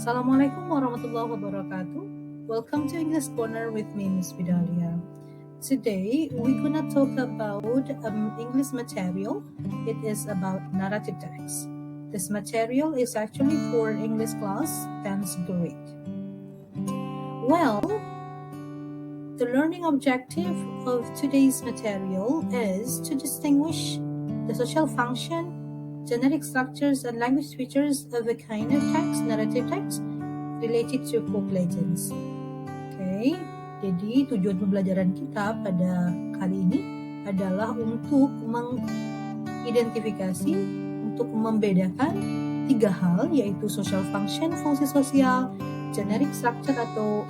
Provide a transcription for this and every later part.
Assalamualaikum warahmatullahi wabarakatuh. Welcome to English Corner with me, Miss Vidalia. Today, we're gonna talk about English material. It is about narrative text. This material is actually for English class 10th grade. Well, the learning objective of today's material is to distinguish the social function, generic structures, and language features of a kind of text, narrative text, related to folk legends. Okay, jadi tujuan pembelajaran kita pada kali ini adalah untuk mengidentifikasi, untuk membedakan tiga hal, yaitu social function, fungsi sosial, generic structure atau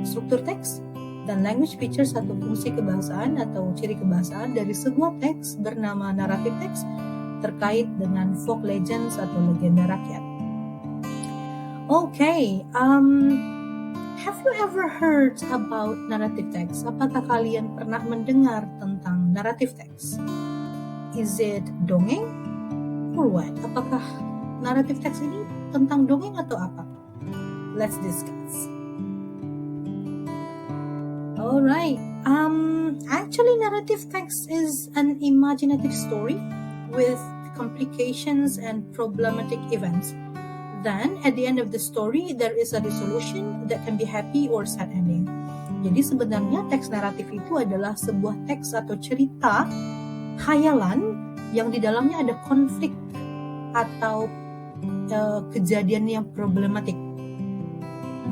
struktur teks, dan language features atau fungsi kebahasaan atau ciri kebahasaan dari sebuah teks bernama narrative text terkait dengan folk legends atau legenda rakyat. Okay, have you ever heard about narrative text? Apakah kalian pernah mendengar tentang narrative text? Is it dongeng or what? Apakah narrative text ini tentang dongeng atau apa? Let's discuss. Alright, actually narrative text is an imaginative story with complications and problematic events. Then, at the end of the story, there is a resolution that can be happy or sad ending. Jadi sebenarnya teks naratif itu adalah sebuah teks atau cerita khayalan yang di dalamnya ada konflik atau kejadian yang problematik,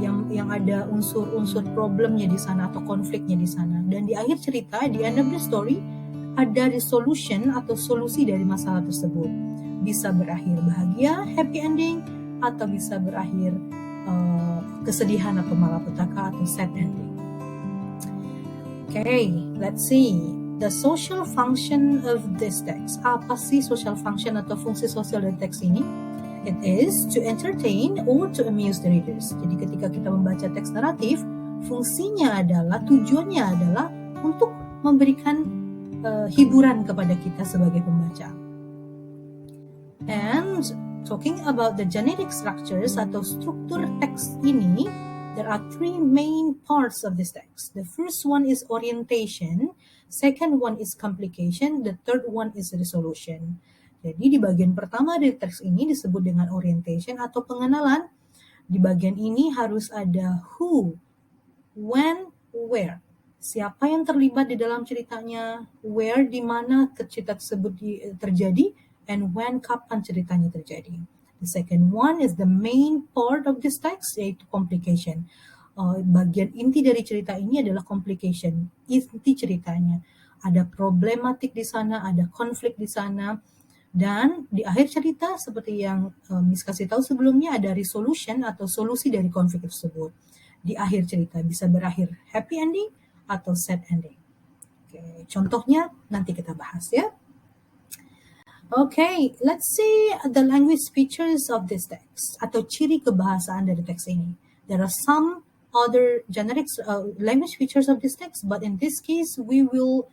yang ada unsur-unsur problemnya di sana atau konfliknya di sana. Dan di akhir cerita, di end of the story, ada resolution atau solusi dari masalah tersebut. Bisa berakhir bahagia, happy ending, atau bisa berakhir kesedihan atau malapetaka atau sad ending. Okay, let's see. The social function of this text. Apa sih social function atau fungsi sosial dari teks ini? It is to entertain or to amuse the readers. Jadi ketika kita membaca teks naratif, fungsinya adalah, tujuannya adalah untuk memberikan hiburan kepada kita sebagai pembaca. And talking about the generic structures atau struktur teks ini, there are three main parts of this text. The first one is orientation, second one is complication, the third one is resolution. Jadi di bagian pertama dari teks ini disebut dengan orientation atau pengenalan. Di bagian ini harus ada who, when, where. Siapa yang terlibat di dalam ceritanya, where, di mana cerita tersebut terjadi, and when, kapan ceritanya terjadi. The second one is the main part of this text, yaitu complication. Bagian inti dari cerita ini adalah complication, inti ceritanya. Ada problematik di sana, ada konflik di sana, dan di akhir cerita seperti yang Miss kasih tahu sebelumnya, ada resolution atau solusi dari konflik tersebut. Di akhir cerita bisa berakhir happy ending atau sad ending. Oke, contohnya nanti kita bahas ya. Okay, let's see the language features of this text atau ciri kebahasaan dari teks ini. There are some other generic language features of this text, but in this case we will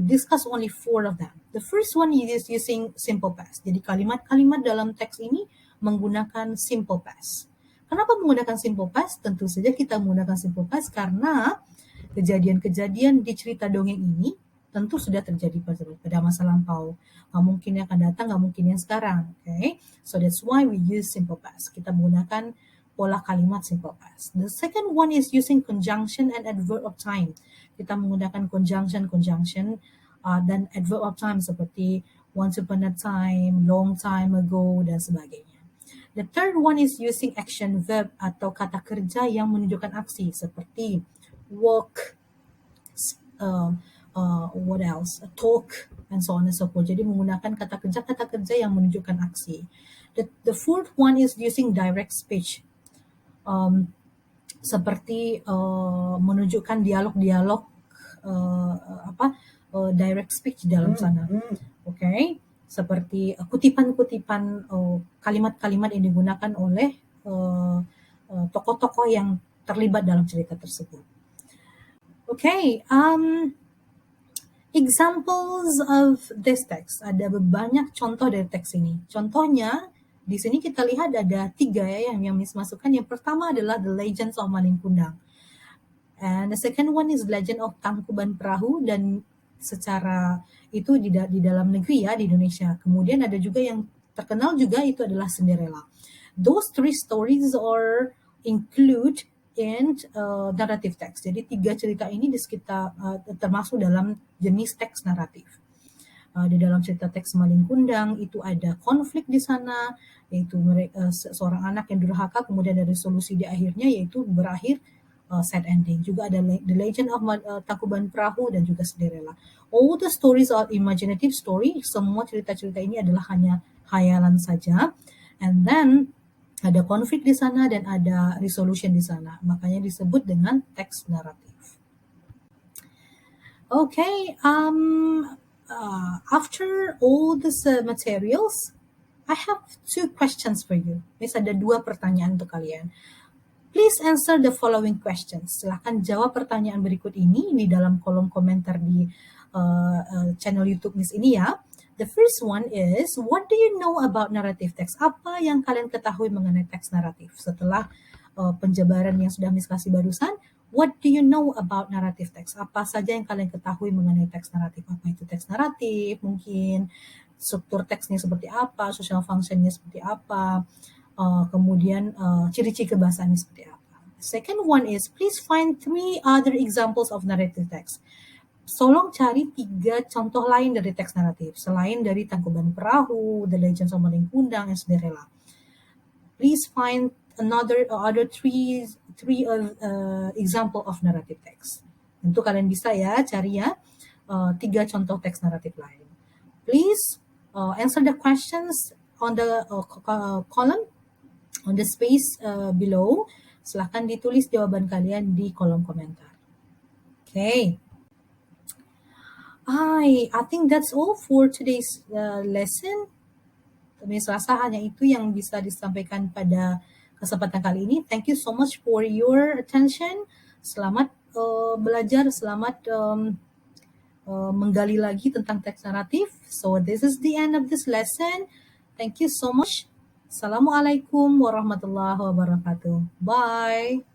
discuss only 4 of them. The first one is using simple past. Jadi kalimat-kalimat dalam teks ini menggunakan simple past. Kenapa menggunakan simple past? Tentu saja kita menggunakan simple past karena kejadian-kejadian di cerita dongeng ini tentu sudah terjadi pada masa lampau. Nggak mungkin yang akan datang, nggak mungkin yang sekarang. Okay? So that's why we use simple past. Kita menggunakan pola kalimat simple past. The second one is using conjunction and adverb of time. Kita menggunakan conjunction, dan adverb of time seperti once upon a time, long time ago, dan sebagainya. The third one is using action verb atau kata kerja yang menunjukkan aksi seperti walk, what else? Talk, and so on and so forth. Jadi menggunakan kata kerja yang menunjukkan aksi. The fourth one is using direct speech. Seperti menunjukkan dialog-dialog direct speech dalam sana. Okay? Seperti kutipan-kutipan kalimat-kalimat yang digunakan oleh tokoh-tokoh yang terlibat dalam cerita tersebut. Okay, examples of this text. Ada banyak contoh dari teks ini. Contohnya Di sini kita lihat ada 3 ya yang masukkan. Yang pertama adalah The Legends of Malin Kundang. And the second one is Legend of Tangkuban Perahu, dan secara itu di dalam negeri ya, di Indonesia. Kemudian ada juga yang terkenal juga, itu adalah Cinderella. Those 3 stories are include in narrative text. Jadi 3 cerita ini di sekitar termasuk dalam jenis teks naratif. Di dalam cerita teks Malin Kundang itu ada konflik di sana, yaitu seorang anak yang durhaka, kemudian ada resolusi di akhirnya, yaitu berakhir sad ending. Juga ada The Legend of Tangkuban Perahu dan juga Cinderella. All the stories are imaginative story. Semua cerita-cerita ini adalah hanya khayalan saja. And then ada konflik di sana dan ada resolution di sana. Makanya disebut dengan teks naratif. Okay, after all these materials, I have 2 questions for you. Miss, ada 2 pertanyaan untuk kalian. Please answer the following questions. Silahkan jawab pertanyaan berikut ini di dalam kolom komentar di channel YouTube Miss ini ya. The first one is, what do you know about narrative text? Apa yang kalian ketahui mengenai teks naratif? Setelah penjabaran yang sudah Miss kasih barusan, what do you know about narrative text? Apa saja yang kalian ketahui mengenai teks naratif? Apa itu teks naratif? Mungkin struktur teksnya seperti apa, social functionnya seperti apa, kemudian ciri-ciri kebahasaannya seperti apa. Second one is, please find 3 other examples of narrative text. Tolong cari 3 contoh lain dari teks naratif selain dari Tangkuban Perahu, The Legends of Malin Kundang, dan Cinderella. Please find other three example of narrative text. Tentu kalian bisa ya cari ya 3 contoh teks naratif lain. Please answer the questions on the column, on the space below. Silahkan ditulis jawaban kalian di kolom komentar. Okay. I think that's all for today's lesson. Miss rasa hanya itu yang bisa disampaikan pada kesempatan kali ini. Thank you so much for your attention. Selamat belajar, selamat menggali lagi tentang teks naratif. So this is the end of this lesson. Thank you so much. Assalamualaikum warahmatullahi wabarakatuh. Bye.